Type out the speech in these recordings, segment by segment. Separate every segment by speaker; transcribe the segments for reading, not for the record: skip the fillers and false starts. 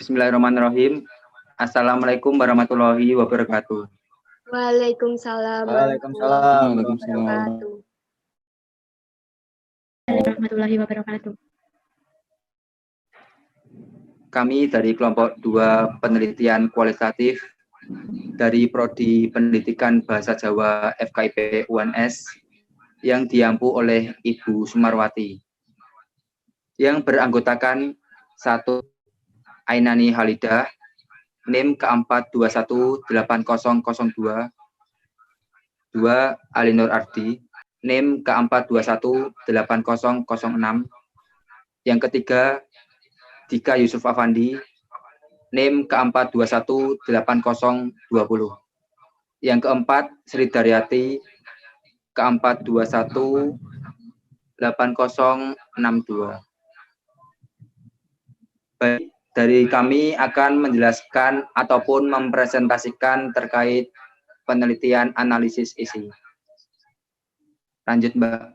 Speaker 1: Bismillahirrahmanirrahim. Assalamualaikum warahmatullahi wabarakatuh.
Speaker 2: Waalaikumsalam
Speaker 1: Waalaikumsalam
Speaker 2: warahmatullahi wabarakatuh.
Speaker 1: Kami dari kelompok 2 penelitian kualitatif dari Prodi Pendidikan Bahasa Jawa FKIP UNS yang diampu oleh Ibu Sumarwati, yang beranggotakan 1. Ainani Halidah, NIM ke-4218002, 2. Alinur Ardi, NIM ke-4218006, yang ketiga Dika Yusuf Afandi, NIM ke-4218020, yang keempat Sri Daryati ke-4218062. Baik, dari kami akan menjelaskan ataupun mempresentasikan terkait penelitian analisis isi. Lanjut, Mbak.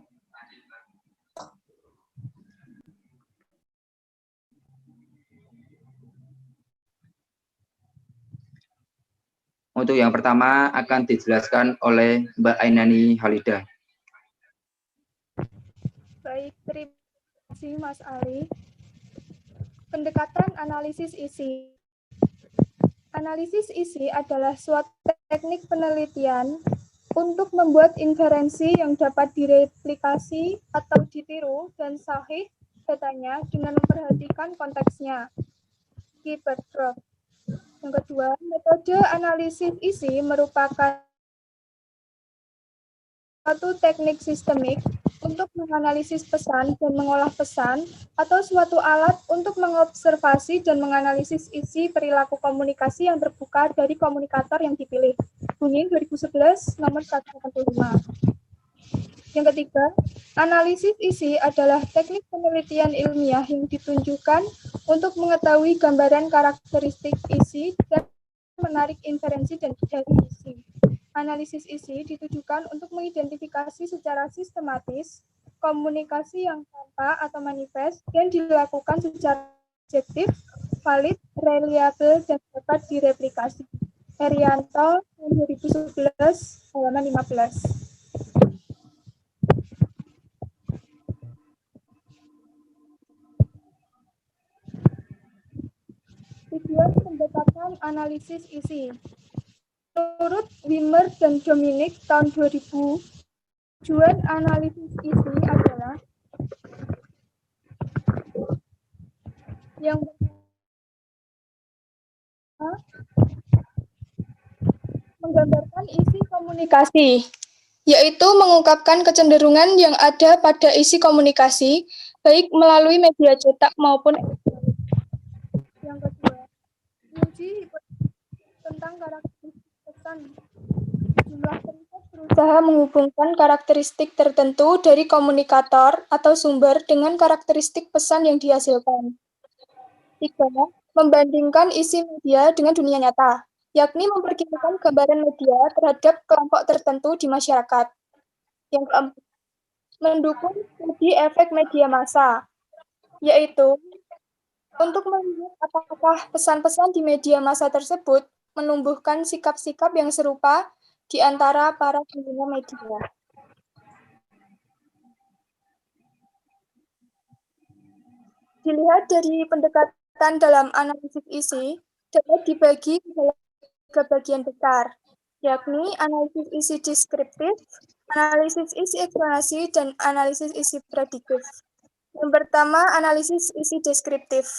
Speaker 1: Untuk yang pertama akan dijelaskan oleh Mbak Ainani Halidah.
Speaker 3: Baik, terima kasih Mas Ali. Pendekatan analisis isi. Analisis isi adalah suatu teknik penelitian untuk membuat inferensi yang dapat direplikasi atau ditiru dan sahih datanya dengan memperhatikan konteksnya. Key backdrop. Yang kedua, metode analisis isi merupakan suatu teknik sistemik untuk menganalisis pesan dan mengolah pesan atau suatu alat untuk mengobservasi dan menganalisis isi perilaku komunikasi yang terbuka dari komunikator yang dipilih. Bunyi 2011 nomor 185. Yang ketiga, analisis isi adalah teknik penelitian ilmiah yang ditunjukkan untuk mengetahui gambaran karakteristik isi dan menarik inferensi dari isi. Analisis isi ditujukan untuk mengidentifikasi secara sistematis komunikasi yang tampak atau manifest dan dilakukan secara objektif, valid, reliable, dan dapat direplikasi. Herianto, 2011, halaman 15. Tujuan pendekatan analisis isi. Menurut Wimmer dan Dominic tahun 2000, tujuan analisis isi adalah yang menggambarkan isi komunikasi, yaitu mengungkapkan kecenderungan yang ada pada isi komunikasi, baik melalui media cetak maupun elektronik. Yang kedua, menguji hipotesis tentang karakteristik pesan. Jumlah riset berusaha menghubungkan karakteristik tertentu dari komunikator atau sumber dengan karakteristik pesan yang dihasilkan. 3. Membandingkan isi media dengan dunia nyata, yakni memperkirakan gambaran media terhadap kelompok tertentu di masyarakat. Yang keempat, mendukung studi efek media massa, yaitu untuk melihat apakah pesan-pesan di media massa tersebut menumbuhkan sikap-sikap yang serupa di antara para pengguna media. Dilihat dari pendekatan dalam analisis isi, dapat dibagi ke bagian besar, yakni analisis isi deskriptif, analisis isi eksplanasi, dan analisis isi prediktif. Yang pertama, analisis isi deskriptif.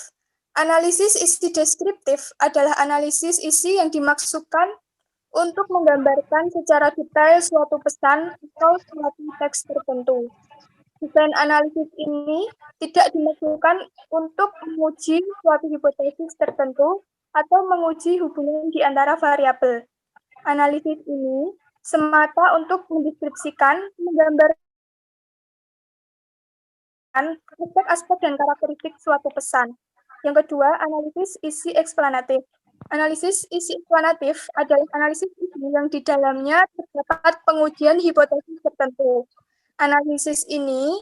Speaker 3: Analisis isi deskriptif adalah analisis isi yang dimaksudkan untuk menggambarkan secara detail suatu pesan atau suatu teks tertentu. Desain analisis ini tidak dimaksudkan untuk menguji suatu hipotesis tertentu atau menguji hubungan di antara variabel. Analisis ini semata untuk mendeskripsikan, menggambarkan aspek-aspek dan karakteristik suatu pesan. Yang kedua, analisis isi eksplanatif. Analisis isi eksplanatif adalah analisis isi yang di dalamnya terdapat pengujian hipotesis tertentu. Analisis ini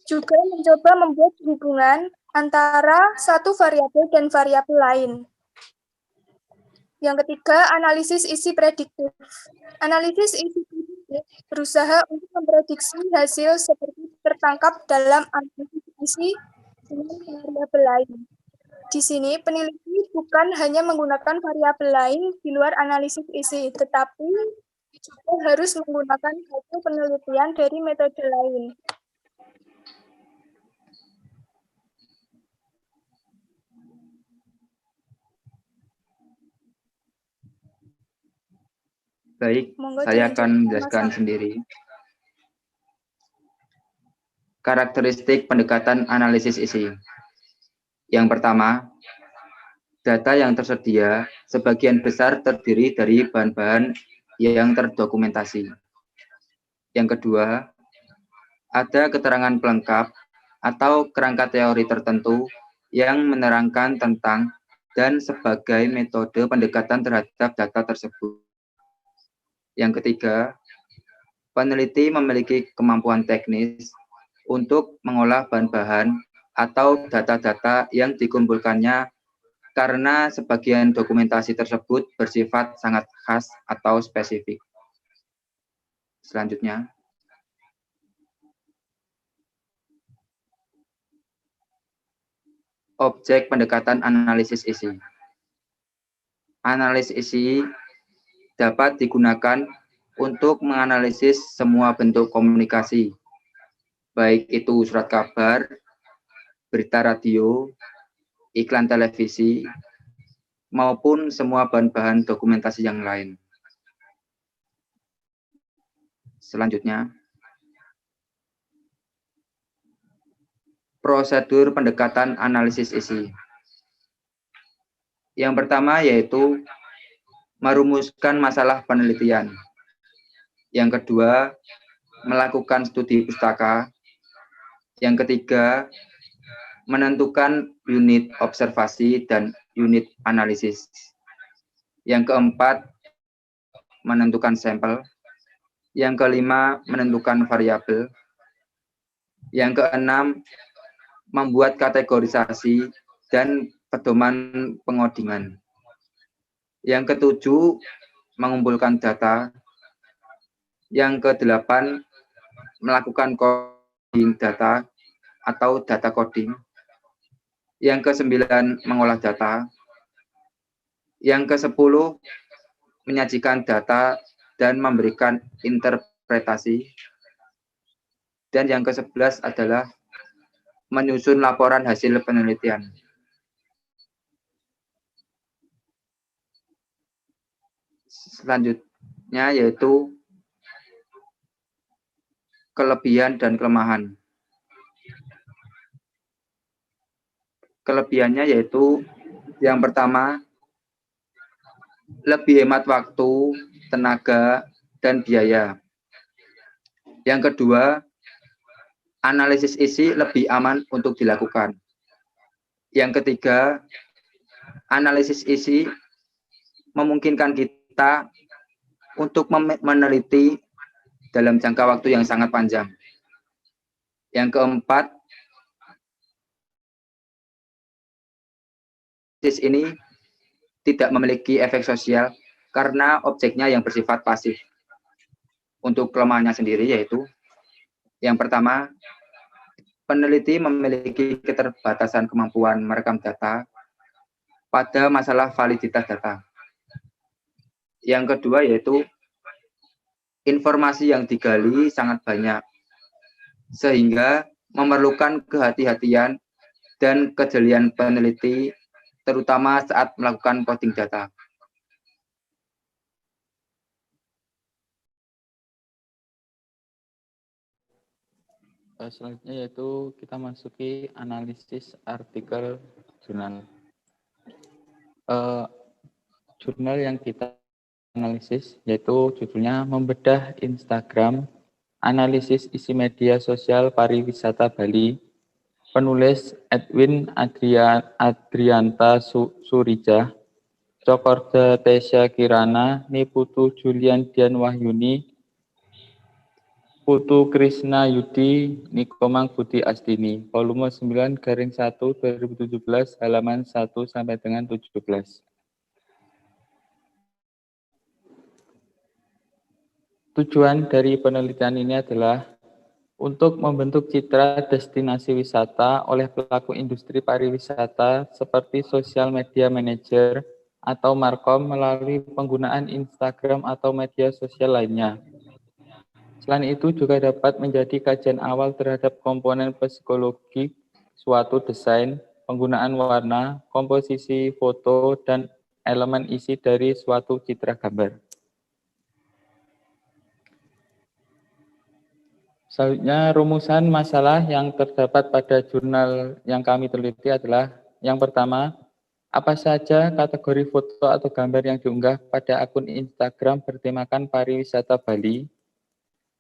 Speaker 3: juga mencoba membuat hubungan antara satu variabel dan variabel lain. Yang ketiga, analisis isi prediktif. Analisis isi prediktif berusaha untuk memprediksi hasil seperti tertangkap dalam analisis isi dengan variabel lain. Di sini, peneliti bukan hanya menggunakan variabel lain di luar analisis isi, tetapi juga harus menggunakan hasil penelitian dari metode lain.
Speaker 1: Baik,
Speaker 3: Monggo
Speaker 1: saya akan
Speaker 3: dilanjutkan,
Speaker 1: menjelaskan
Speaker 3: Mas.
Speaker 1: sendiri. Karakteristik pendekatan analisis isi. Yang pertama, data yang tersedia sebagian besar terdiri dari bahan-bahan yang terdokumentasi. Yang kedua, ada keterangan pelengkap atau kerangka teori tertentu yang menerangkan tentang dan sebagai metode pendekatan terhadap data tersebut. Yang ketiga, peneliti memiliki kemampuan teknis untuk mengolah bahan-bahan atau data-data yang dikumpulkannya karena sebagian dokumentasi tersebut bersifat sangat khas atau spesifik. Selanjutnya, objek pendekatan analisis isi. Analisis isi dapat digunakan untuk menganalisis semua bentuk komunikasi, baik itu surat kabar, berita radio, iklan televisi, maupun semua bahan-bahan dokumentasi yang lain. Selanjutnya, prosedur pendekatan analisis isi. Yang pertama yaitu merumuskan masalah penelitian. Yang kedua, melakukan studi pustaka. Yang ketiga, menentukan unit observasi dan unit analisis. Yang keempat, menentukan sampel. Yang kelima, menentukan variabel. Yang keenam, membuat kategorisasi dan pedoman pengodingan. Yang ketujuh, mengumpulkan data. Yang kedelapan, melakukan coding data atau data coding. Yang kesembilan, mengolah data. Yang kesepuluh, menyajikan data dan memberikan interpretasi. Dan yang ke-11 adalah menyusun laporan hasil penelitian. Selanjutnya yaitu kelebihan dan kelemahan. Kelebihannya yaitu yang pertama, lebih hemat waktu, tenaga, dan biaya. Yang kedua, analisis isi lebih aman untuk dilakukan. Yang ketiga, analisis isi memungkinkan kita untuk meneliti dalam jangka waktu yang sangat panjang. Yang keempat, analisis ini tidak memiliki efek sosial karena objeknya yang bersifat pasif. Untuk kelemahannya sendiri yaitu, yang pertama, peneliti memiliki keterbatasan kemampuan merekam data pada masalah validitas data. Yang kedua yaitu informasi yang digali sangat banyak, sehingga memerlukan kehati-hatian dan kejelian peneliti, terutama saat melakukan coding data.
Speaker 4: Selanjutnya yaitu kita masuki analisis artikel jurnal. Jurnal yang kita analisis yaitu judulnya Membedah Instagram, Analisis Isi Media Sosial Pariwisata Bali, penulis Edwin Adrianta Surijah, Cokorda Tesya Kirana, Niputu Julian Dian Wahyuni, Putu Krisna Yudi Nikomang Budi Astini, volume 9 garing 1 2017, halaman 1 sampai dengan 17. Tujuan dari penelitian ini adalah untuk membentuk citra destinasi wisata oleh pelaku industri pariwisata seperti social media manager atau markom melalui penggunaan Instagram atau media sosial lainnya. Selain itu juga dapat menjadi kajian awal terhadap komponen psikologi suatu desain, penggunaan warna, komposisi foto, dan elemen isi dari suatu citra gambar. Selanjutnya, rumusan masalah yang terdapat pada jurnal yang kami teliti adalah yang pertama, apa saja kategori foto atau gambar yang diunggah pada akun Instagram bertemakan pariwisata Bali?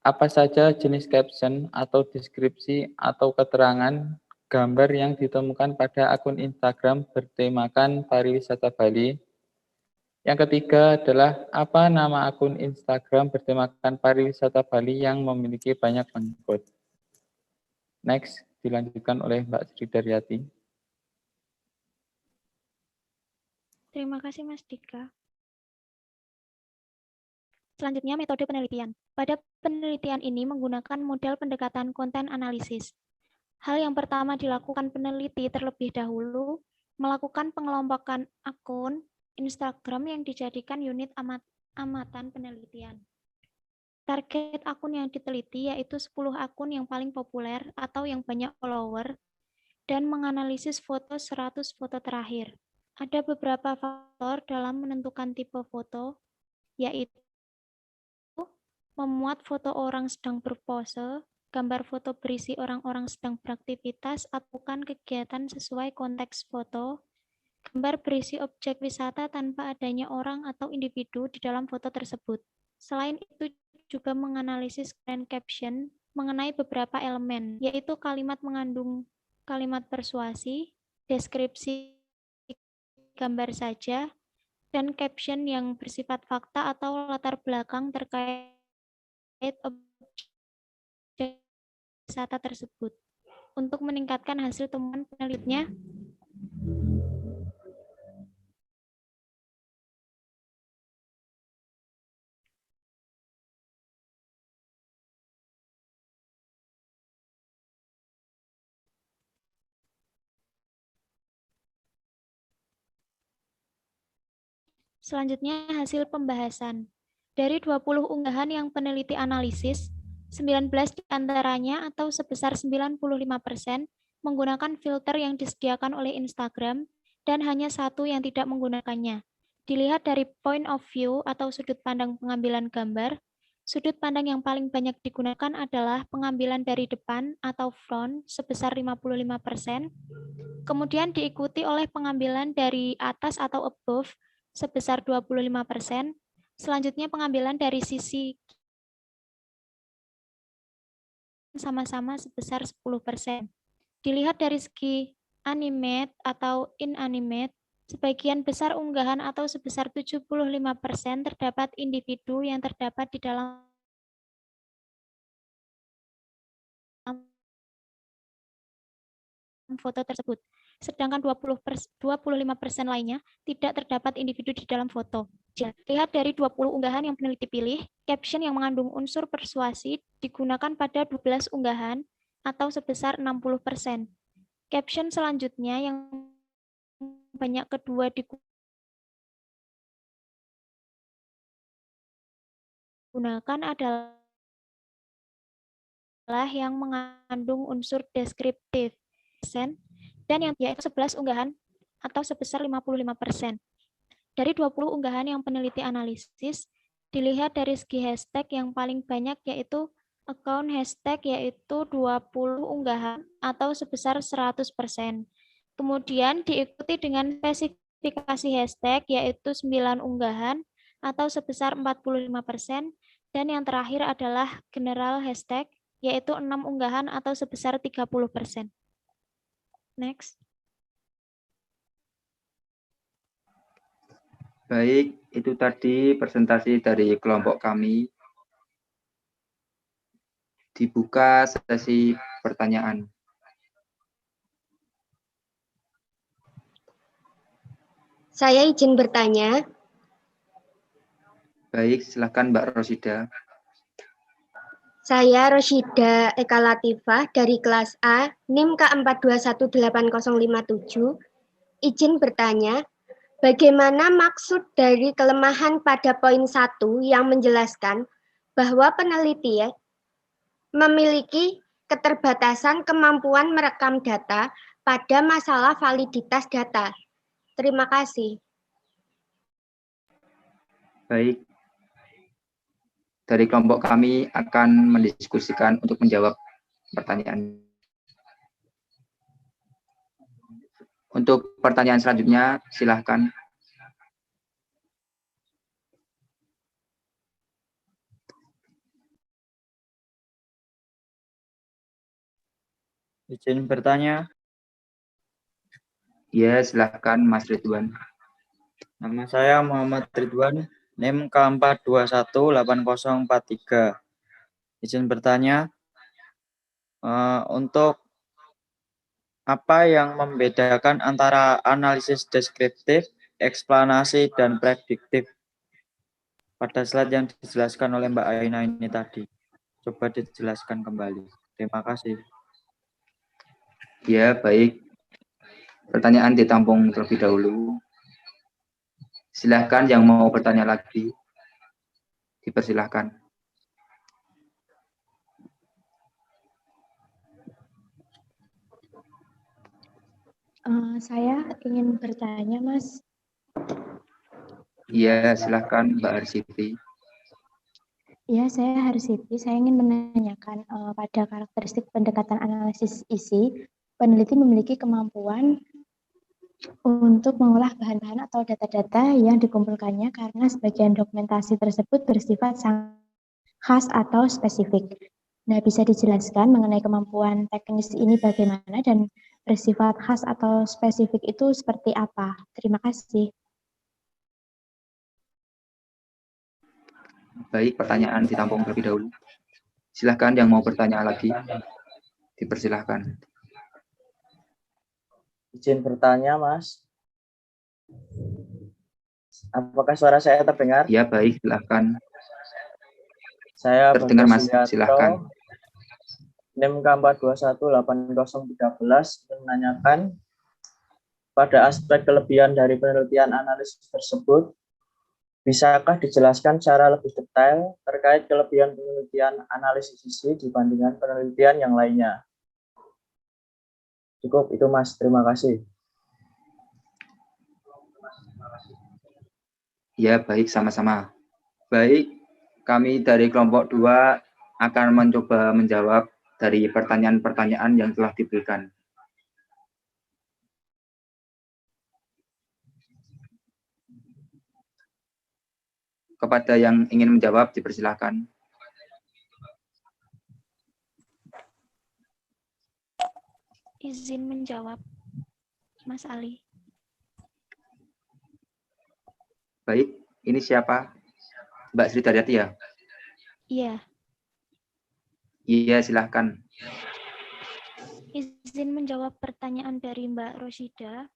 Speaker 4: Apa saja jenis caption atau deskripsi atau keterangan gambar yang ditemukan pada akun Instagram bertemakan pariwisata Bali? Yang ketiga adalah apa nama akun Instagram bertemakan pariwisata Bali yang memiliki banyak pengikut? Next, dilanjutkan oleh Mbak Sri Daryati.
Speaker 2: Terima kasih Mas Dika. Selanjutnya metode penelitian. Pada penelitian ini menggunakan model pendekatan konten analisis. Hal yang pertama dilakukan peneliti terlebih dahulu melakukan pengelompokan akun Instagram yang dijadikan unit amatan penelitian. Target akun yang diteliti yaitu 10 akun yang paling populer atau yang banyak follower dan menganalisis foto 100 foto terakhir. Ada beberapa faktor dalam menentukan tipe foto, yaitu memuat foto orang sedang berpose, gambar foto berisi orang-orang sedang beraktivitas atau bukan kegiatan sesuai konteks foto, gambar berisi objek wisata tanpa adanya orang atau individu di dalam foto tersebut. Selain itu juga menganalisis dan caption mengenai beberapa elemen, yaitu kalimat mengandung kalimat persuasi, deskripsi gambar saja, dan caption yang bersifat fakta atau latar belakang terkait objek wisata tersebut. Untuk meningkatkan hasil temuan penelitiannya, selanjutnya hasil pembahasan. Dari 20 unggahan yang peneliti analisis, 19 diantaranya atau sebesar 95% menggunakan filter yang disediakan oleh Instagram dan hanya satu yang tidak menggunakannya. Dilihat dari point of view atau sudut pandang pengambilan gambar, sudut pandang yang paling banyak digunakan adalah pengambilan dari depan atau front sebesar 55%, kemudian diikuti oleh pengambilan dari atas atau above sebesar 25%, selanjutnya pengambilan dari sisi sama-sama sebesar 10%. Dilihat dari segi animate atau inanimate, sebagian besar unggahan atau sebesar 75% terdapat individu yang terdapat di dalam foto tersebut. Sedangkan 25% lainnya tidak terdapat individu di dalam foto. Lihat dari 20 unggahan yang peneliti pilih, caption yang mengandung unsur persuasi digunakan pada 12 unggahan atau sebesar 60%. Caption selanjutnya yang banyak kedua digunakan adalah yang mengandung unsur deskriptif dan yang yaitu 11 unggahan atau sebesar 55%. Dari 20 unggahan yang peneliti analisis, dilihat dari segi hashtag yang paling banyak yaitu account hashtag yaitu 20 unggahan atau sebesar 100%. Kemudian diikuti dengan spesifikasi hashtag yaitu 9 unggahan atau sebesar 45%. Dan yang terakhir adalah general hashtag yaitu 6 unggahan atau sebesar 30%. Next.
Speaker 1: Baik, itu tadi presentasi dari kelompok kami. Dibuka sesi pertanyaan.
Speaker 5: Saya izin bertanya.
Speaker 1: Baik, silakan Mbak Rosida.
Speaker 5: Saya Roshida Eka Latifah dari kelas A, NIM K42180057. Izin bertanya, bagaimana maksud dari kelemahan pada poin 1 yang menjelaskan bahwa peneliti memiliki keterbatasan kemampuan merekam data pada masalah validitas data. Terima kasih.
Speaker 1: Baik. Dari kelompok kami akan mendiskusikan untuk menjawab pertanyaan. Untuk pertanyaan selanjutnya, silahkan.
Speaker 6: Izin bertanya.
Speaker 1: Ya, silahkan Mas Ridwan.
Speaker 6: Nama saya Muhammad Ridwan, NIM K42180043. Izin bertanya, untuk apa yang membedakan antara analisis deskriptif, eksplanasi, dan prediktif? Pada slide yang dijelaskan oleh Mbak Aina ini tadi. Coba dijelaskan kembali. Terima kasih.
Speaker 1: Ya, baik. Pertanyaan ditampung terlebih dahulu. Silahkan yang mau bertanya lagi. Dipersilahkan.
Speaker 7: Saya ingin bertanya, Mas.
Speaker 1: Iya, silahkan Mbak Arsiti.
Speaker 7: Ya, saya Harsiti. Saya ingin menanyakan pada karakteristik pendekatan analisis isi, peneliti memiliki kemampuan untuk mengolah bahan-bahan atau data-data yang dikumpulkannya karena sebagian dokumentasi tersebut bersifat sangat khas atau spesifik. Nah, bisa dijelaskan mengenai kemampuan teknis ini bagaimana dan bersifat khas atau spesifik itu seperti apa? Terima kasih.
Speaker 1: Baik, pertanyaan ditampung terlebih dahulu. Silahkan yang mau bertanya lagi. Dipersilahkan.
Speaker 6: Izin bertanya, Mas. Apakah suara saya terdengar?
Speaker 1: Ya, baik, silahkan.
Speaker 6: Saya
Speaker 1: Terdengar, Mas.
Speaker 6: Sumiarto,
Speaker 1: Silahkan.
Speaker 6: NIM K42188013 menanyakan pada aspek kelebihan dari penelitian analisis tersebut, bisakah dijelaskan secara lebih detail terkait kelebihan penelitian analisis isi dibandingkan penelitian yang lainnya? Cukup itu, Mas. Terima kasih.
Speaker 1: Ya, baik, sama-sama. Baik, kami dari kelompok 2 akan mencoba menjawab dari pertanyaan-pertanyaan yang telah diberikan. Kepada yang ingin menjawab, dipersilakan.
Speaker 2: Izin menjawab, Mas Ali.
Speaker 1: Baik, ini siapa? Mbak Sri Daryati ya?
Speaker 2: Iya.
Speaker 1: Iya, silahkan.
Speaker 2: Izin menjawab pertanyaan dari Mbak Roshida.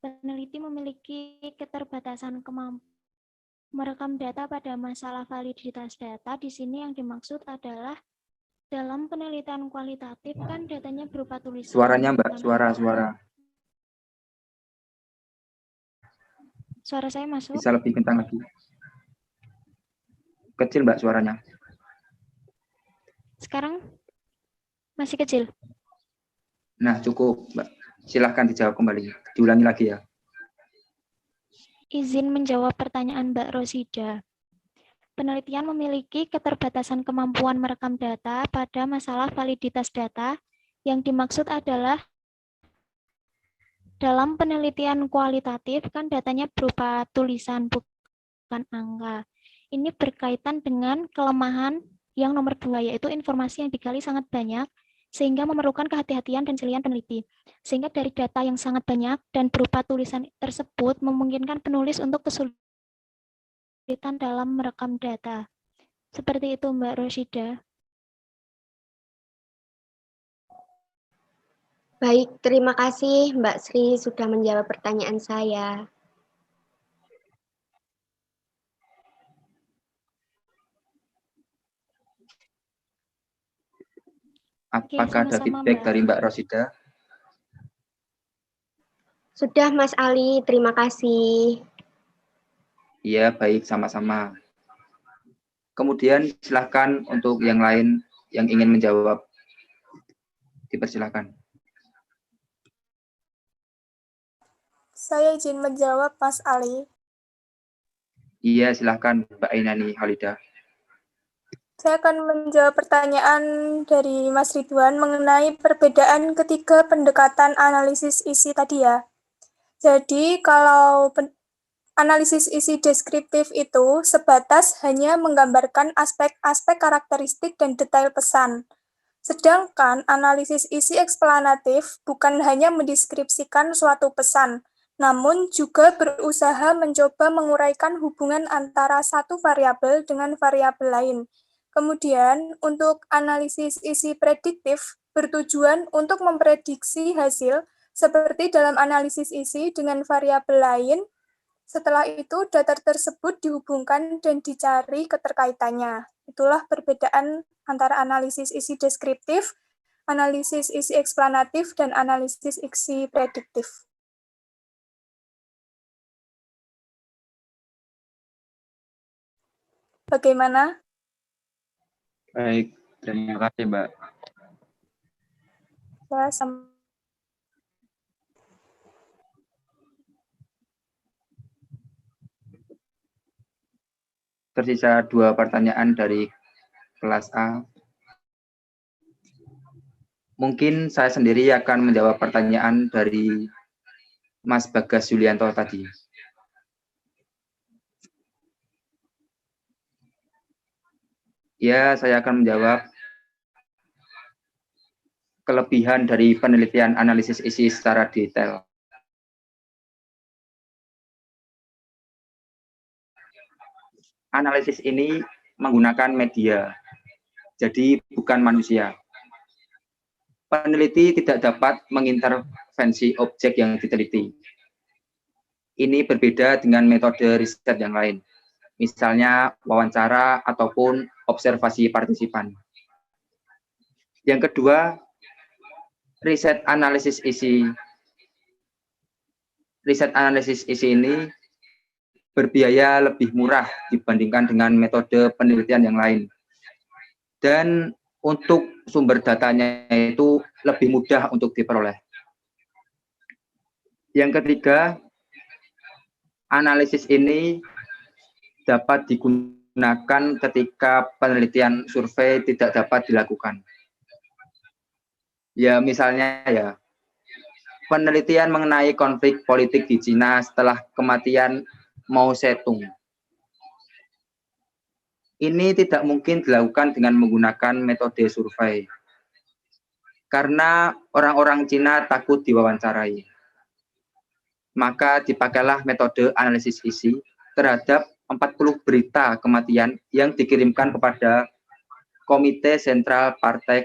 Speaker 2: Peneliti memiliki keterbatasan kemampuan merekam data pada masalah validitas data. Di sini yang dimaksud adalah dalam penelitian kualitatif kan datanya berupa tulisan.
Speaker 1: Suaranya Mbak, suara.
Speaker 2: Suara saya masuk?
Speaker 1: Bisa lebih kencang lagi. Kecil Mbak suaranya.
Speaker 2: Sekarang masih kecil?
Speaker 1: Nah, cukup Mbak. Silahkan dijawab kembali. Diulangi lagi ya.
Speaker 2: Izin menjawab pertanyaan Mbak Rosida. Penelitian memiliki keterbatasan kemampuan merekam data pada masalah validitas data. Yang dimaksud adalah dalam penelitian kualitatif kan datanya berupa tulisan bukan angka. Ini berkaitan dengan kelemahan yang nomor 2, yaitu informasi yang digali sangat banyak sehingga memerlukan kehati-hatian dan jelian peneliti. Sehingga dari data yang sangat banyak dan berupa tulisan tersebut memungkinkan penulis untuk kesulitan dalam merekam data. Seperti itu Mbak Roshida.
Speaker 5: Baik, terima kasih Mbak Sri sudah menjawab pertanyaan saya.
Speaker 1: Apakah ada
Speaker 2: sama-sama,
Speaker 1: feedback
Speaker 2: Mbak.
Speaker 1: dari Mbak Rosida?
Speaker 5: Sudah Mas Ali, terima kasih.
Speaker 1: Iya, baik, sama-sama. Kemudian silakan untuk yang lain yang ingin menjawab. Dipersilakan.
Speaker 3: Saya izin menjawab, Mas Ali.
Speaker 1: Iya, silakan Mbak Ainani Halidah.
Speaker 3: Saya akan menjawab pertanyaan dari Mas Ridwan mengenai perbedaan ketiga pendekatan analisis isi tadi ya. Jadi kalau analisis isi deskriptif itu sebatas hanya menggambarkan aspek-aspek karakteristik dan detail pesan. Sedangkan analisis isi eksplanatif bukan hanya mendeskripsikan suatu pesan, namun juga berusaha mencoba menguraikan hubungan antara satu variabel dengan variabel lain. Kemudian, untuk analisis isi prediktif bertujuan untuk memprediksi hasil seperti dalam analisis isi dengan variabel lain. Setelah itu, data tersebut dihubungkan dan dicari keterkaitannya. Itulah perbedaan antara analisis isi deskriptif, analisis isi eksplanatif, dan analisis isi prediktif. Bagaimana?
Speaker 6: Baik, terima kasih Mbak.
Speaker 3: Ya,
Speaker 1: Tersisa 2 pertanyaan dari kelas A. Mungkin saya sendiri akan menjawab pertanyaan dari Mas Bagas Yulianto tadi. Ya, saya akan menjawab kelebihan dari penelitian analisis isi secara detail. Analisis ini menggunakan media, jadi bukan manusia. Peneliti tidak dapat mengintervensi objek yang diteliti. Ini berbeda dengan metode riset yang lain, misalnya wawancara ataupun observasi partisipan. Yang kedua, riset analisis isi ini berbiaya lebih murah dibandingkan dengan metode penelitian yang lain. Dan untuk sumber datanya itu lebih mudah untuk diperoleh. Yang ketiga, analisis ini dapat digunakan ketika penelitian survei tidak dapat dilakukan. Ya, misalnya ya, penelitian mengenai konflik politik di Cina setelah kematian Mao Zedong. Ini tidak mungkin dilakukan dengan menggunakan metode survei, karena orang-orang Cina takut diwawancarai. Maka dipakailah metode analisis isi terhadap 40 berita kematian yang dikirimkan kepada Komite Sentral Partai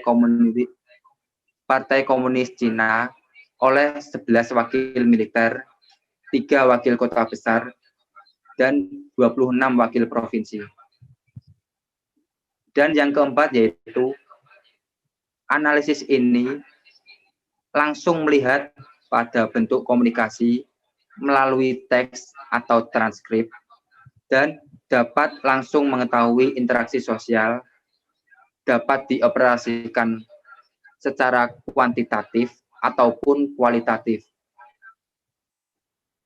Speaker 1: Komunis Cina oleh 11 wakil militer, 3 wakil kota besar, dan 26 wakil provinsi. Dan yang keempat yaitu analisis ini langsung melihat pada bentuk komunikasi melalui teks atau transkrip dan dapat langsung mengetahui interaksi sosial, dapat dioperasikan secara kuantitatif ataupun kualitatif,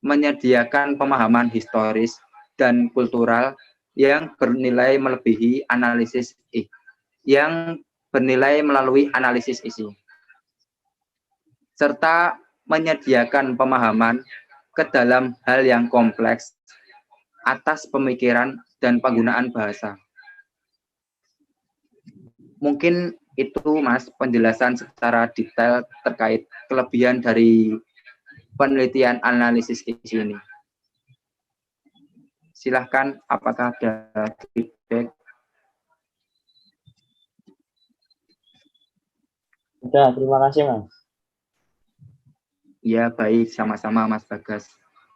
Speaker 1: menyediakan pemahaman historis dan kultural yang bernilai melebihi analisis melalui analisis isi, serta menyediakan pemahaman ke dalam hal yang kompleks atas pemikiran dan penggunaan bahasa. Mungkin itu Mas penjelasan secara detail terkait kelebihan dari penelitian analisis isi ini. Silahkan, apakah ada feedback?
Speaker 6: Sudah, terima kasih Mas.
Speaker 1: Ya, baik, sama-sama Mas Bagas.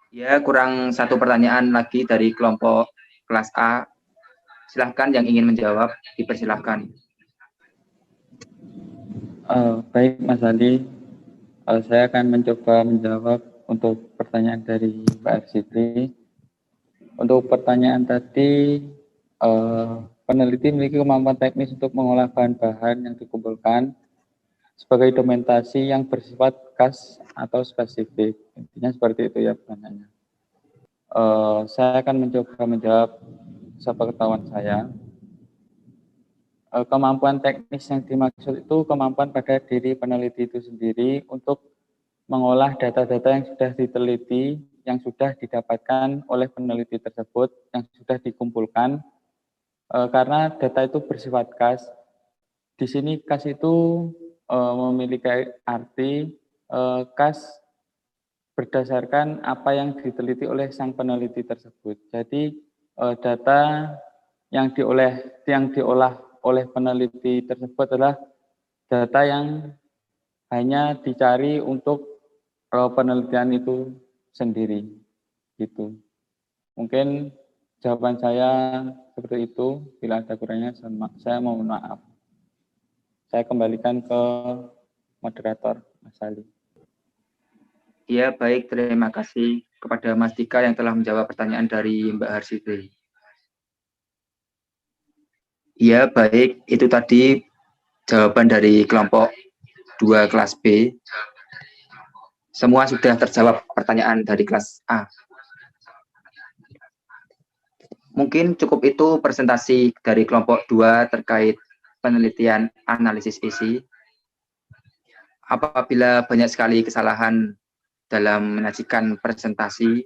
Speaker 1: Ya, kurang satu pertanyaan lagi dari kelompok kelas A. Silahkan yang ingin menjawab, dipersilahkan.
Speaker 4: Baik Mas Ali, saya akan mencoba menjawab untuk pertanyaan dari Mbak Arsiti. Untuk pertanyaan tadi, peneliti memiliki kemampuan teknis untuk mengolah bahan-bahan yang dikumpulkan sebagai dokumentasi yang bersifat khas atau spesifik. Intinya seperti itu ya pertanyaannya. Saya akan mencoba menjawab sepengetahuan saya. Kemampuan teknis yang dimaksud itu kemampuan pada diri peneliti itu sendiri untuk mengolah data-data yang sudah diteliti, yang sudah didapatkan oleh peneliti tersebut, yang sudah dikumpulkan, karena data itu bersifat khas. Di sini khas itu memiliki arti khas berdasarkan apa yang diteliti oleh sang peneliti tersebut. Jadi data yang diolah oleh peneliti tersebut adalah data yang hanya dicari untuk penelitian itu sendiri, gitu. Mungkin jawaban saya seperti itu. Bila ada kurangnya, saya mohon maaf. Saya kembalikan ke moderator, Mas Ali.
Speaker 1: Ya, baik. Terima kasih kepada Mas Dika yang telah menjawab pertanyaan dari Mbak Harsiti. Ya, baik. Itu tadi jawaban dari kelompok 2 kelas B. Semua sudah terjawab pertanyaan dari kelas A. Mungkin cukup itu presentasi dari kelompok 2 terkait penelitian analisis isi. Apabila banyak sekali kesalahan dalam menyajikan presentasi,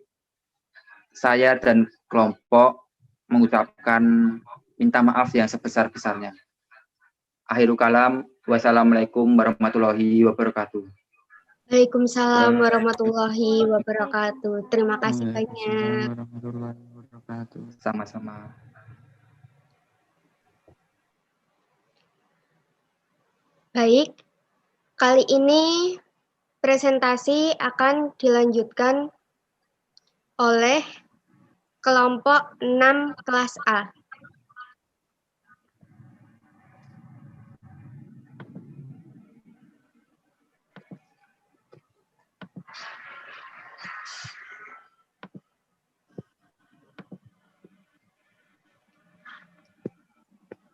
Speaker 1: saya dan kelompok mengucapkan minta maaf yang sebesar-besarnya. Akhirul kalam, wassalamualaikum warahmatullahi wabarakatuh.
Speaker 5: Waalaikumsalam warahmatullahi wabarakatuh. Terima kasih banyak.
Speaker 4: Warahmatullahi wabarakatuh.
Speaker 1: Sama-sama.
Speaker 5: Baik, kali ini presentasi akan dilanjutkan oleh kelompok 6 kelas A.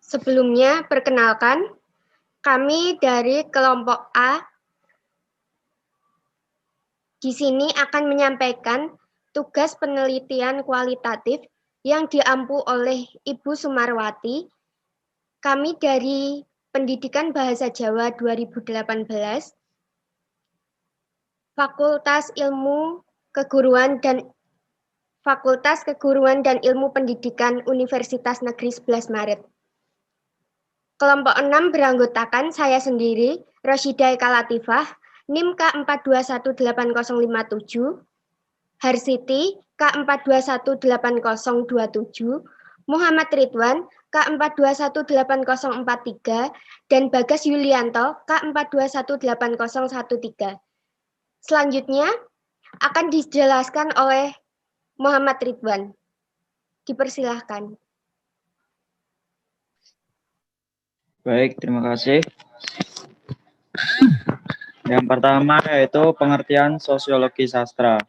Speaker 5: Sebelumnya, perkenalkan, kami dari kelompok A di sini akan menyampaikan tugas penelitian kualitatif yang diampu oleh Ibu Sumarwati. Kami dari Pendidikan Bahasa Jawa 2018, Fakultas Keguruan dan Ilmu Pendidikan Universitas Negeri 11 Maret. Kelompok 6 beranggotakan saya sendiri, Roshidah Eka Latifah, NIM K421857, Harsiti K42180027, Muhammad Ridwan K421843, dan Bagas Yulianto K421813. Selanjutnya akan dijelaskan oleh Muhammad Ridwan. Dipersilahkan.
Speaker 6: Baik, terima kasih. Yang pertama yaitu pengertian sosiologi sastra.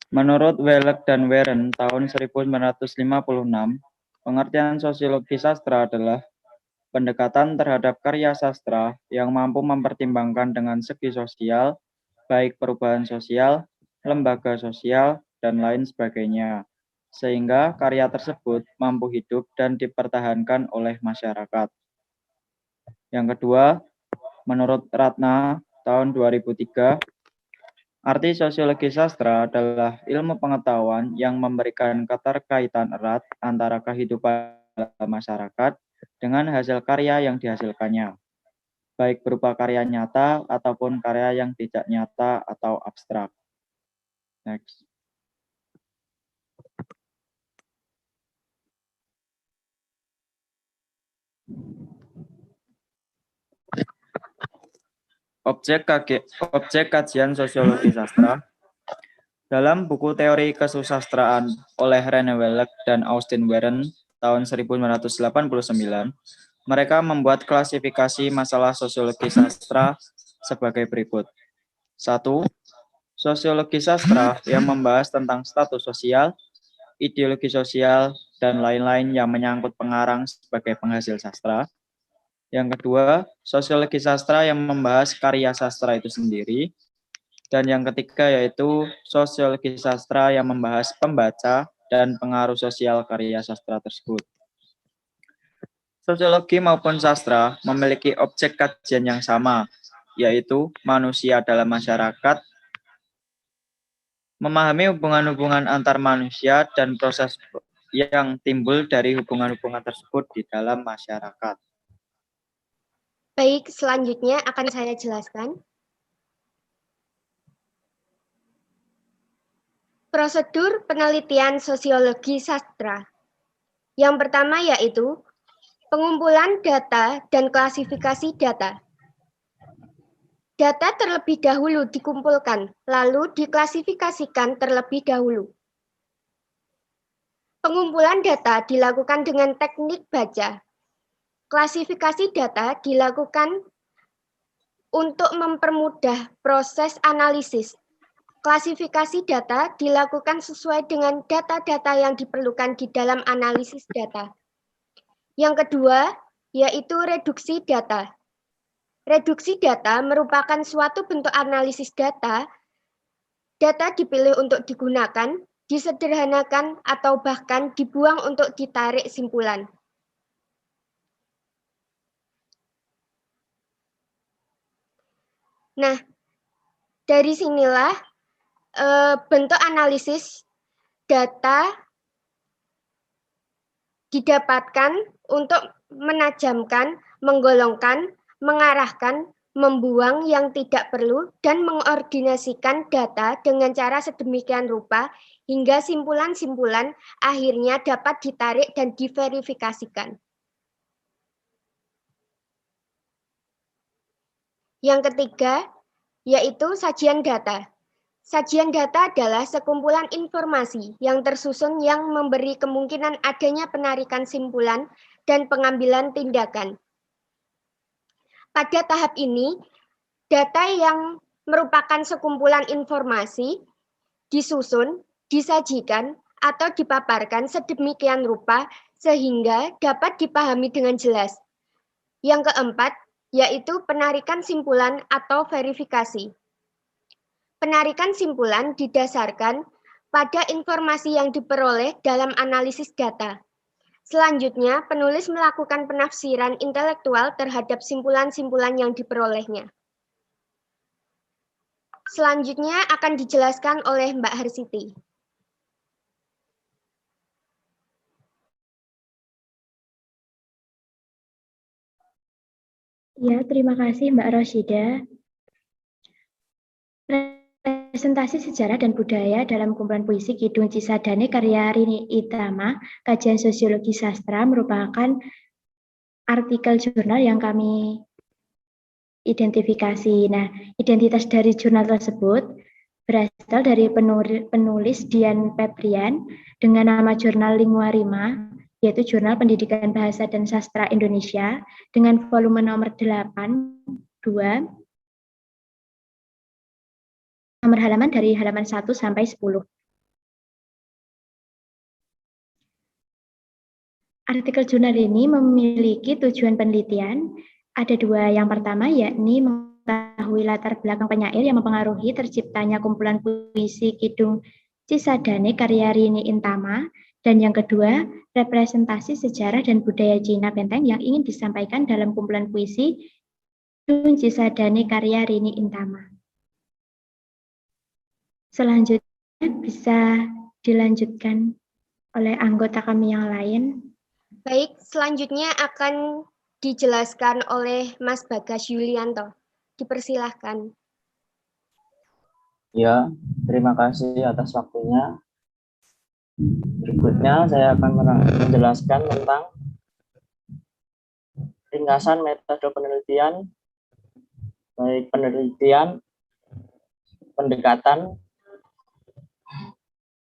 Speaker 6: Menurut Welek dan Weren tahun 1956, pengertian sosiologi sastra adalah pendekatan terhadap karya sastra yang mampu mempertimbangkan dengan segi sosial, baik perubahan sosial, lembaga sosial, dan lain sebagainya, sehingga karya tersebut mampu hidup dan dipertahankan oleh masyarakat. Yang kedua, menurut Ratna tahun 2003, arti sosiologi sastra adalah ilmu pengetahuan yang memberikan keterkaitan erat antara kehidupan masyarakat dengan hasil karya yang dihasilkannya, baik berupa karya nyata ataupun karya yang tidak nyata atau abstrak. Next. Objek kajian sosiologi sastra. Dalam buku Teori Kesusastraan oleh Rene Wellek dan Austin Warren tahun 1989, mereka membuat klasifikasi masalah sosiologi sastra sebagai berikut. 1. Sosiologi sastra yang membahas tentang status sosial, ideologi sosial, dan lain-lain yang menyangkut pengarang sebagai penghasil sastra. Yang kedua, sosiologi sastra yang membahas karya sastra itu sendiri. Dan yang ketiga yaitu sosiologi sastra yang membahas pembaca dan pengaruh sosial karya sastra tersebut. Sosiologi maupun sastra memiliki objek kajian yang sama, yaitu manusia dalam masyarakat, memahami hubungan-hubungan antar manusia dan proses yang timbul dari hubungan-hubungan tersebut di dalam masyarakat.
Speaker 5: Baik, selanjutnya akan saya jelaskan. Prosedur penelitian sosiologi sastra. Yang pertama yaitu pengumpulan data dan klasifikasi data. Data terlebih dahulu dikumpulkan, lalu diklasifikasikan terlebih dahulu. Pengumpulan data dilakukan dengan teknik baca. Klasifikasi data dilakukan untuk mempermudah proses analisis. Klasifikasi data dilakukan sesuai dengan data-data yang diperlukan di dalam analisis data. Yang kedua, yaitu reduksi data. Reduksi data merupakan suatu bentuk analisis data. Data dipilih untuk digunakan, disederhanakan, atau bahkan dibuang untuk ditarik simpulan. Nah, dari sinilah bentuk analisis data didapatkan untuk menajamkan, menggolongkan, mengarahkan, membuang yang tidak perlu, dan mengordinasikan data dengan cara sedemikian rupa hingga simpulan-simpulan akhirnya dapat ditarik dan diverifikasikan. Yang ketiga, yaitu sajian data. Sajian data adalah sekumpulan informasi yang tersusun yang memberi kemungkinan adanya penarikan simpulan dan pengambilan tindakan. Pada tahap ini, data yang merupakan sekumpulan informasi disusun, disajikan, atau dipaparkan sedemikian rupa sehingga dapat dipahami dengan jelas. Yang keempat, yaitu penarikan simpulan atau verifikasi. Penarikan simpulan didasarkan pada informasi yang diperoleh dalam analisis data. Selanjutnya, penulis melakukan penafsiran intelektual terhadap simpulan-simpulan yang diperolehnya. Selanjutnya akan dijelaskan oleh Mbak Harsiti.
Speaker 7: Ya, terima kasih Mbak Roshida. Presentasi sejarah dan budaya dalam kumpulan puisi Kidung Cisadane karya Rini Itama, kajian sosiologi sastra merupakan artikel jurnal yang kami identifikasi. Nah, identitas dari jurnal tersebut berasal dari penulis Dian Febrian dengan nama jurnal Lingua Rima, yaitu Jurnal Pendidikan Bahasa dan Sastra Indonesia dengan volume nomor 8, 2, nomor halaman dari halaman 1 sampai 10. Artikel jurnal ini memiliki tujuan penelitian. Ada dua. Yang pertama yakni mengetahui latar belakang penyair yang mempengaruhi terciptanya kumpulan puisi Kidung Cisadane karya Rini Intama. Dan yang kedua, representasi sejarah dan budaya Cina Benteng yang ingin disampaikan dalam kumpulan puisi Kidung Cisadane karya Rini Intama. Selanjutnya bisa dilanjutkan oleh anggota kami yang lain.
Speaker 5: Baik, selanjutnya akan dijelaskan oleh Mas Bagas Yulianto. Dipersilahkan.
Speaker 8: Ya, terima kasih atas waktunya. Berikutnya saya akan menjelaskan tentang ringkasan metode penelitian baik penelitian, pendekatan,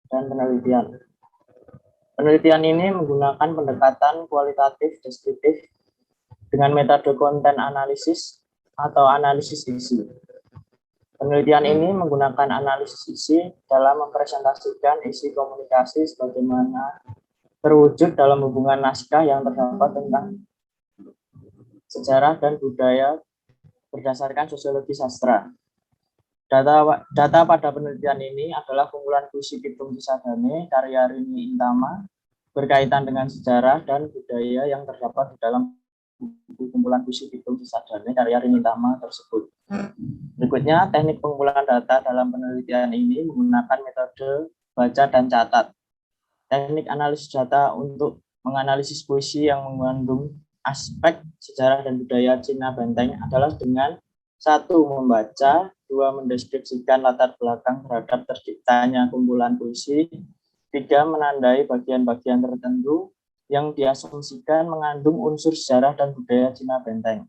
Speaker 8: dan penelitian. Penelitian ini menggunakan pendekatan kualitatif deskriptif dengan metode konten analisis atau analisis isi. Penelitian ini menggunakan analisis isi dalam mempresentasikan isi komunikasi sebagaimana terwujud dalam hubungan naskah yang terdapat tentang sejarah dan budaya berdasarkan sosiologi sastra. Data pada penelitian ini adalah kumpulan puisi Pitung Cisadane karya Rini Intama berkaitan dengan sejarah dan budaya yang terdapat di dalam kumpulan puisi Pitung Cisadane karya Rini Intama tersebut. Berikutnya, teknik pengumpulan data dalam penelitian ini menggunakan metode baca dan catat. Teknik analisis data untuk menganalisis puisi yang mengandung aspek sejarah dan budaya Cina Benteng adalah dengan 1. Membaca, 2. Mendeskripsikan latar belakang terhadap terciptanya kumpulan puisi, 3. Menandai bagian-bagian tertentu yang diasumsikan mengandung unsur sejarah dan budaya Cina Benteng.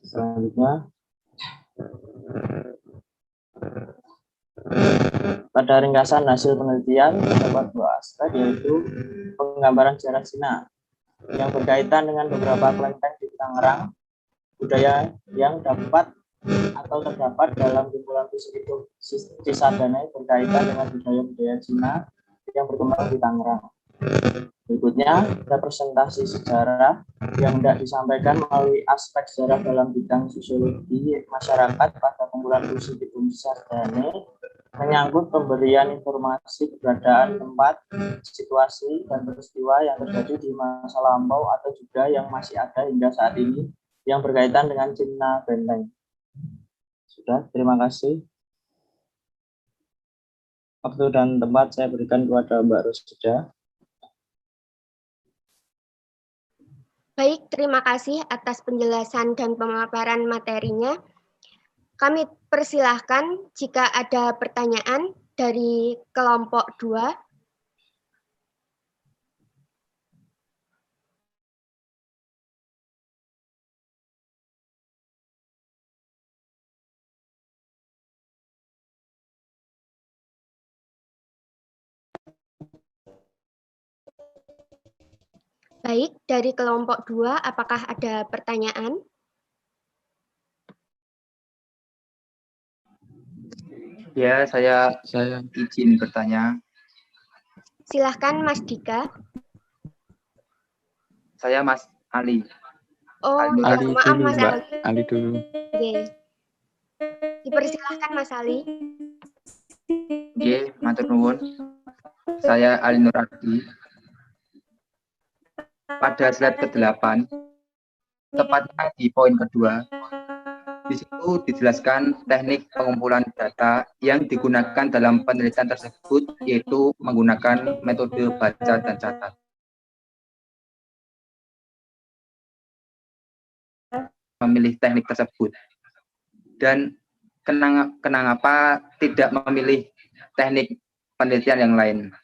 Speaker 8: Selanjutnya, pada ringkasan hasil penelitian terdapat 2 aspek, yaitu penggambaran sejarah Cina yang berkaitan dengan beberapa kelenteng di Tangerang, budaya yang dapat atau terdapat dalam kumpulan puisi Pitung Cisadane berkaitan dengan budaya-budaya Cina yang berkembang di Tangerang. Berikutnya, representasi sejarah yang hendak disampaikan melalui aspek sejarah dalam bidang sosiologi masyarakat pada kumpulan puisi Pitung Cisadane menyangkut pemberian informasi keberadaan tempat, situasi, dan peristiwa yang terjadi di masa lampau atau juga yang masih ada hingga saat ini yang berkaitan dengan Cina Benteng. Sudah, terima kasih. Waktu dan tempat saya berikan kepada Mbak Rosida.
Speaker 5: Baik, terima kasih atas penjelasan dan pemaparan materinya. Kami persilahkan jika ada pertanyaan dari kelompok 2. Baik, dari kelompok 2, apakah ada pertanyaan?
Speaker 1: Ya, saya izin bertanya.
Speaker 5: Silahkan Mas Dika.
Speaker 1: Saya Mas Ali.
Speaker 5: Oh,
Speaker 1: Ali
Speaker 5: ya, maaf
Speaker 4: dulu,
Speaker 5: Mas
Speaker 4: Mbak.
Speaker 5: Ali.
Speaker 4: Ali dulu.
Speaker 5: Oke. Dipersilahkan Mas Ali.
Speaker 1: Oke, matur nuwun. Saya Ali Nur Ardi. Pada slide ke-8, tepatnya di poin kedua, di situ dijelaskan teknik pengumpulan data yang digunakan dalam penelitian tersebut, yaitu menggunakan metode baca dan catat. Memilih teknik tersebut. Dan kenapa tidak memilih teknik penelitian yang lain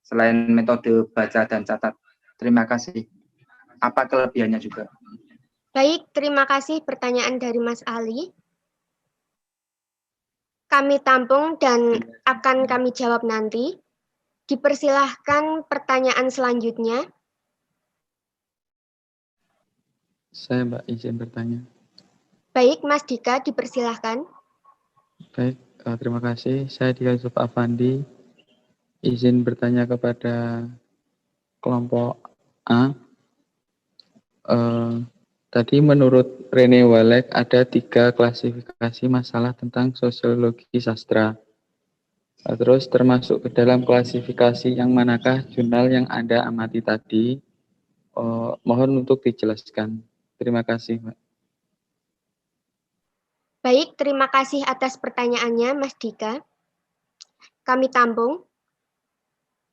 Speaker 1: selain metode baca dan catat? Terima kasih. Apa kelebihannya juga?
Speaker 5: Baik, terima kasih pertanyaan dari Mas Ali. Kami tampung dan akan kami jawab nanti. Dipersilahkan pertanyaan selanjutnya.
Speaker 4: Saya Mbak izin bertanya.
Speaker 5: Baik, Mas Dika, dipersilahkan.
Speaker 4: Baik, terima kasih. Saya Dika Yusuf Afandi. Izin bertanya kepada kelompok A. Tadi menurut Rene Walek ada 3 klasifikasi masalah tentang sosiologi sastra. Terus termasuk ke dalam klasifikasi yang manakah jurnal yang Anda amati tadi? Mohon untuk dijelaskan. Terima kasih, Mbak.
Speaker 5: Baik, terima kasih atas pertanyaannya, Mas Dika. Kami tampung.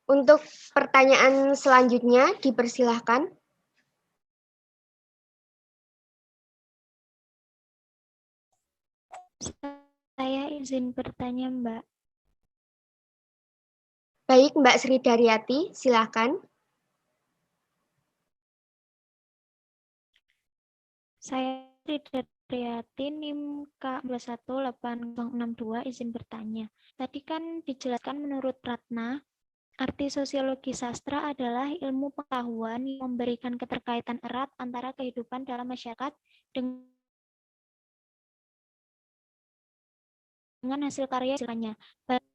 Speaker 5: Untuk pertanyaan selanjutnya, dipersilahkan.
Speaker 2: Saya izin bertanya, Mbak.
Speaker 5: Baik, Mbak Sri Daryati, silakan.
Speaker 2: Saya tidak Riyati NIM K21862 izin bertanya. Tadi kan dijelaskan menurut Ratna, arti sosiologi sastra adalah ilmu pengetahuan yang memberikan keterkaitan erat antara kehidupan dalam masyarakat dengan hasil karya-karyanya, baik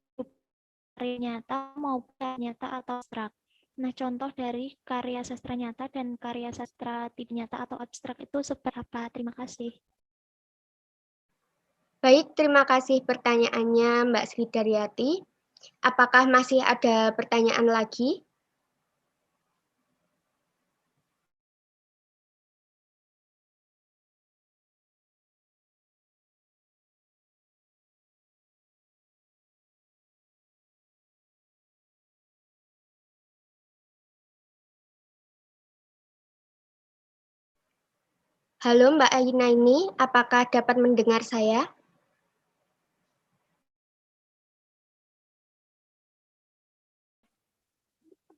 Speaker 2: karya nyata maupun karya nyata atau abstrak. Nah, contoh dari karya sastra nyata dan karya sastra tidak nyata atau abstrak itu seperti apa? Terima kasih.
Speaker 5: Baik, terima kasih pertanyaannya Mbak Sri Daryati. Apakah masih ada pertanyaan lagi? Halo Mbak Ainaini, apakah dapat mendengar saya?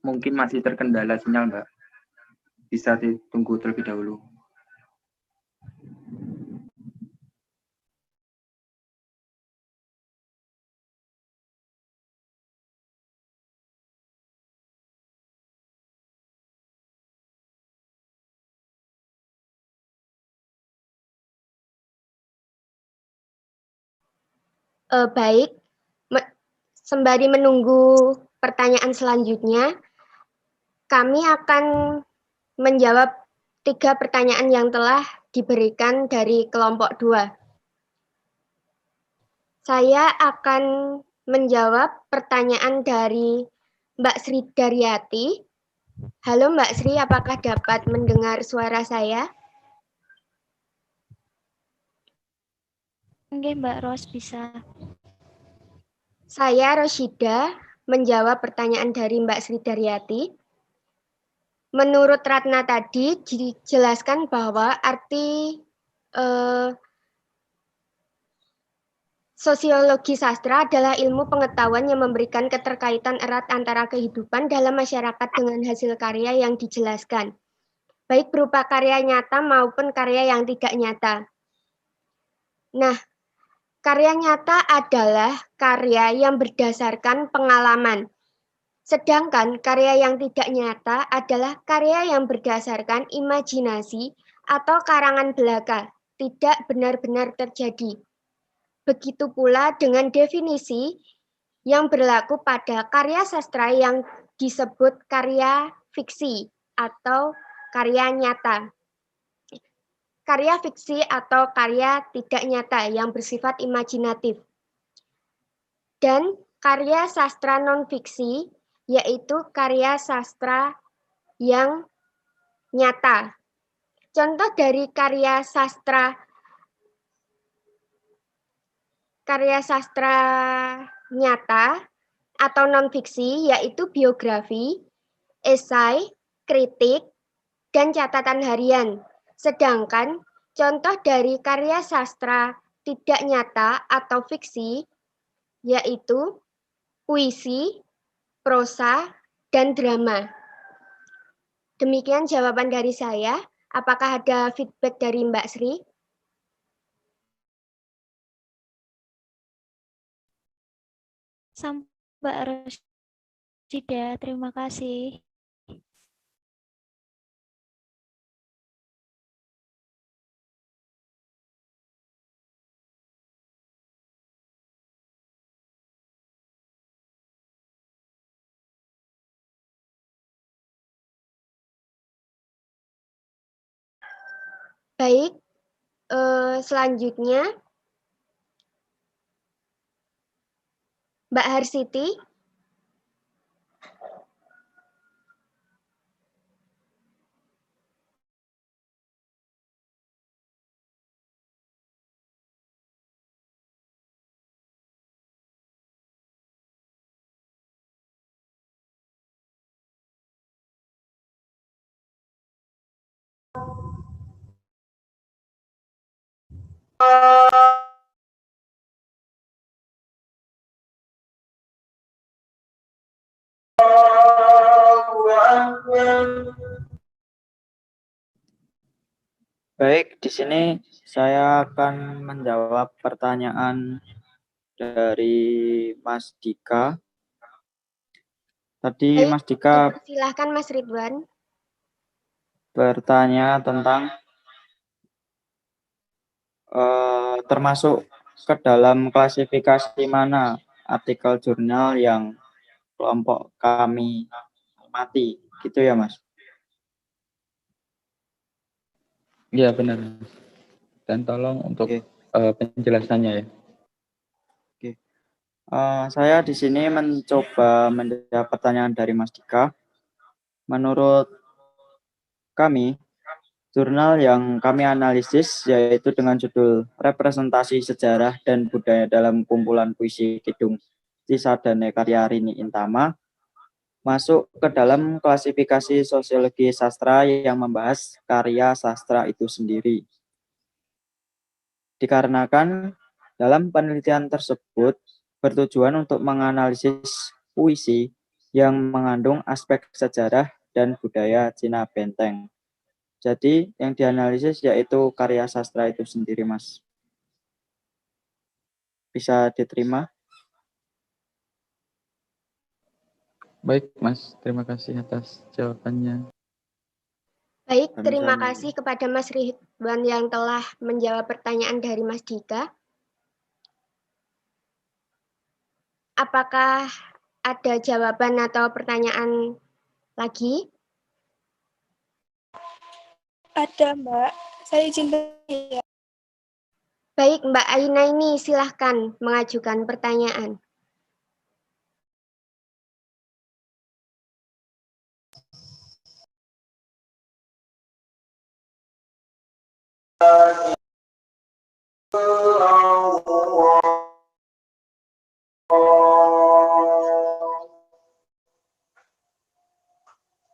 Speaker 1: Mungkin masih terkendala sinyal, Mbak. Bisa ditunggu terlebih dahulu.
Speaker 5: Baik, sembari menunggu pertanyaan selanjutnya, kami akan menjawab 3 pertanyaan yang telah diberikan dari kelompok 2. Saya akan menjawab pertanyaan dari Mbak Sri Daryati. Halo Mbak Sri, apakah dapat mendengar suara saya?
Speaker 2: Oke, Mbak Ros bisa.
Speaker 5: Saya Roshida menjawab pertanyaan dari Mbak Sri Daryati. Menurut Ratna tadi dijelaskan bahwa arti sosiologi sastra adalah ilmu pengetahuan yang memberikan keterkaitan erat antara kehidupan dalam masyarakat dengan hasil karya yang dijelaskan, baik berupa karya nyata maupun karya yang tidak nyata. Nah, karya nyata adalah karya yang berdasarkan pengalaman, sedangkan karya yang tidak nyata adalah karya yang berdasarkan imajinasi atau karangan belaka, tidak benar-benar terjadi. Begitu pula dengan definisi yang berlaku pada karya sastra yang disebut karya fiksi atau karya nyata. Karya fiksi atau karya tidak nyata yang bersifat imajinatif. Dan karya sastra non-fiksi, yaitu karya sastra yang nyata. Contoh dari karya sastra nyata atau non-fiksi, yaitu biografi, esai, kritik, dan catatan harian. Sedangkan contoh dari karya sastra tidak nyata atau fiksi, yaitu puisi, prosa, dan drama. Demikian jawaban dari saya. Apakah ada feedback dari Mbak Sri?
Speaker 2: Sampai Mbak Roshida, terima kasih.
Speaker 5: Baik, selanjutnya Mbak Harsiti.
Speaker 6: Baik, di sini saya akan menjawab pertanyaan dari Mas Dika. Tadi
Speaker 5: Baik,
Speaker 6: Mas Dika
Speaker 5: dipersilahkan Mas Ridwan.
Speaker 6: bertanya tentang termasuk ke dalam klasifikasi mana artikel jurnal yang kelompok kami amati, gitu ya Mas?
Speaker 4: Iya benar. Dan tolong untuk
Speaker 6: Oke.
Speaker 4: penjelasannya ya.
Speaker 6: Saya di sini mencoba menjawab pertanyaan dari Mas Dika. Menurut kami, jurnal yang kami analisis yaitu dengan judul Representasi Sejarah dan Budaya dalam Kumpulan Puisi Kidung Cisadane karya Rini Intama masuk ke dalam klasifikasi sosiologi sastra yang membahas karya sastra itu sendiri. Dikarenakan dalam penelitian tersebut bertujuan untuk menganalisis puisi yang mengandung aspek sejarah dan budaya Cina Benteng. Jadi yang dianalisis yaitu karya sastra itu sendiri, Mas. Bisa diterima?
Speaker 4: Baik, Mas. Terima kasih atas jawabannya.
Speaker 5: Baik,
Speaker 6: Kami
Speaker 5: terima
Speaker 6: sama.
Speaker 5: kasih kepada Mas Ridwan yang telah menjawab pertanyaan dari Mas Dika. Apakah ada jawaban atau pertanyaan lagi?
Speaker 3: Ada, Mbak. Saya izin bertanya.
Speaker 5: Baik, Mbak Aina ini silahkan mengajukan pertanyaan.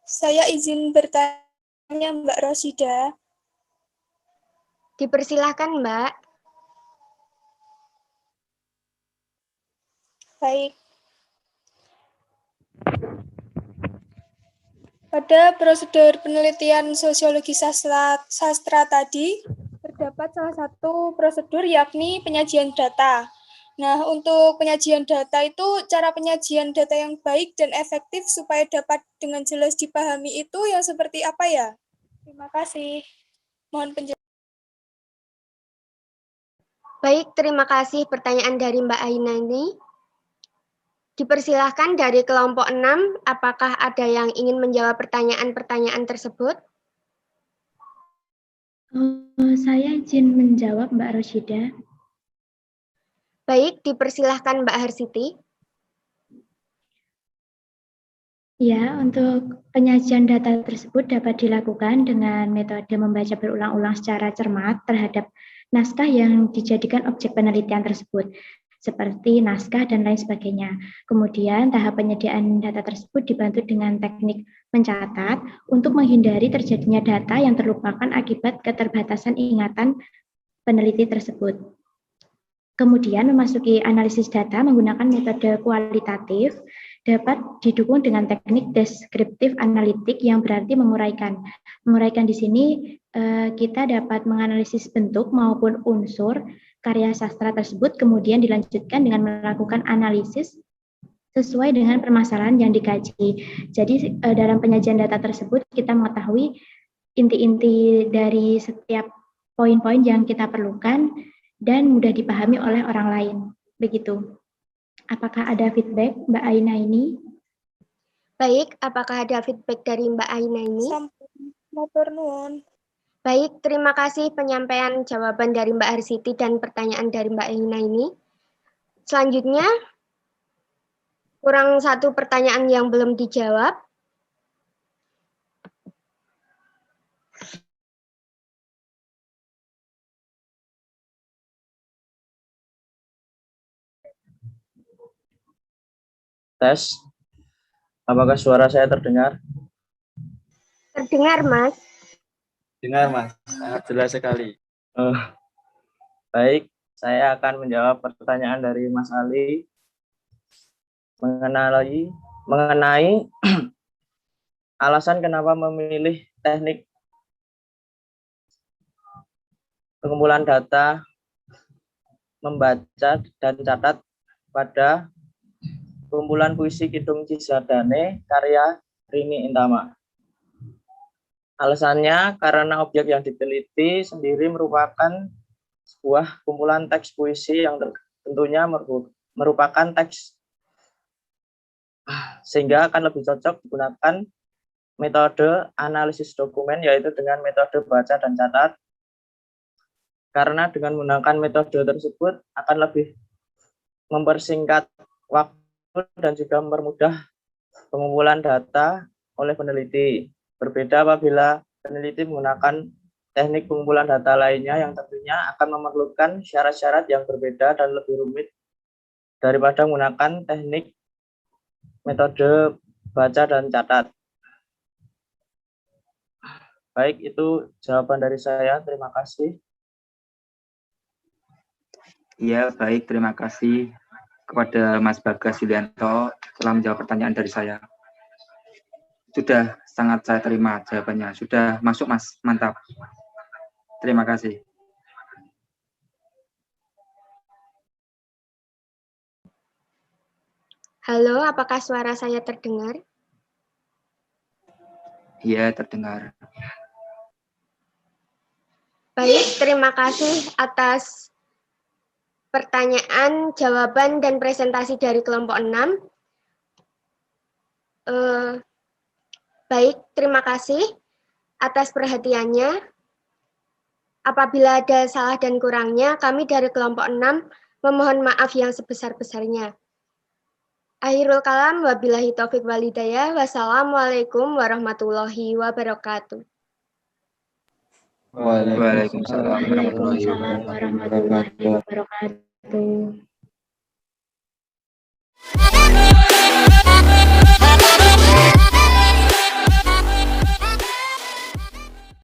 Speaker 3: Saya izin bertanya, Mbak Rosida.
Speaker 5: Dipersilahkan, Mbak.
Speaker 3: Baik. Pada prosedur penelitian sosiologi sastra tadi, terdapat salah satu prosedur yakni penyajian data. Nah, untuk penyajian data itu, cara penyajian data yang baik dan efektif supaya dapat dengan jelas dipahami itu yang seperti apa ya? Terima kasih. Mohon penjelasan.
Speaker 5: Baik, terima kasih pertanyaan dari Mbak Aina ini. Dipersilahkan dari kelompok 6, apakah ada yang ingin menjawab pertanyaan-pertanyaan tersebut?
Speaker 7: Saya izin menjawab, Mbak Roshida.
Speaker 5: Baik, dipersilahkan Mbak Harsiti.
Speaker 7: Ya, untuk penyajian data tersebut dapat dilakukan dengan metode membaca berulang-ulang secara cermat terhadap naskah yang dijadikan objek penelitian tersebut, seperti naskah dan lain sebagainya. Kemudian, tahap penyediaan data tersebut dibantu dengan teknik mencatat untuk menghindari terjadinya data yang terlupakan akibat keterbatasan ingatan peneliti tersebut. Kemudian memasuki analisis data menggunakan metode kualitatif dapat didukung dengan teknik deskriptif analitik yang berarti menguraikan. Menguraikan di sini kita dapat menganalisis bentuk maupun unsur karya sastra tersebut, kemudian dilanjutkan dengan melakukan analisis sesuai dengan permasalahan yang dikaji. Jadi dalam penyajian data tersebut kita mengetahui inti-inti dari setiap poin-poin yang kita perlukan dan mudah dipahami oleh orang lain. Begitu. Apakah ada feedback Mbak Aina ini?
Speaker 5: Baik, apakah ada feedback dari Mbak Aina ini?
Speaker 3: Matur nuwun.
Speaker 5: Baik, terima kasih penyampaian jawaban dari Mbak Harsiti dan pertanyaan dari Mbak Aina ini. Selanjutnya, kurang satu pertanyaan yang belum dijawab.
Speaker 8: Tes. Apakah suara saya terdengar?
Speaker 5: Terdengar, Mas.
Speaker 6: Dengar, Mas. Sangat jelas sekali.
Speaker 8: Baik, saya akan menjawab pertanyaan dari Mas Ali mengenai alasan kenapa memilih teknik pengumpulan data, membaca dan catat pada kumpulan puisi Kidung Cisadane karya Rini Intama. Alasannya karena objek yang diteliti sendiri merupakan sebuah kumpulan teks puisi yang tentunya merupakan teks, sehingga akan lebih cocok digunakan metode analisis dokumen, yaitu dengan metode baca dan catat. Karena dengan menggunakan metode tersebut akan lebih mempersingkat waktu dan juga mempermudah pengumpulan data oleh peneliti. Berbeda apabila peneliti menggunakan teknik pengumpulan data lainnya yang tentunya akan memerlukan syarat-syarat yang berbeda dan lebih rumit daripada menggunakan teknik metode baca dan catat. Baik, itu jawaban dari saya. Terima kasih.
Speaker 1: Ya, baik. Terima kasih kepada Mas Bagas Yulianto telah menjawab pertanyaan dari saya. Sudah sangat saya terima jawabannya. Sudah masuk, Mas. Mantap. Terima kasih.
Speaker 5: Halo, apakah suara saya terdengar?
Speaker 1: Iya, terdengar.
Speaker 5: Baik, terima kasih atas pertanyaan, jawaban, dan presentasi dari kelompok 6. Baik, terima kasih atas perhatiannya. Apabila ada salah dan kurangnya, kami dari kelompok 6 memohon maaf yang sebesar-besarnya. Akhirul kalam, wabillahi taufiq walhidayah. Wassalamualaikum warahmatullahi wabarakatuh.
Speaker 1: Waalaikumsalam warahmatullahi
Speaker 7: Waalaikumsalam warahmatullahi wabarakatuh.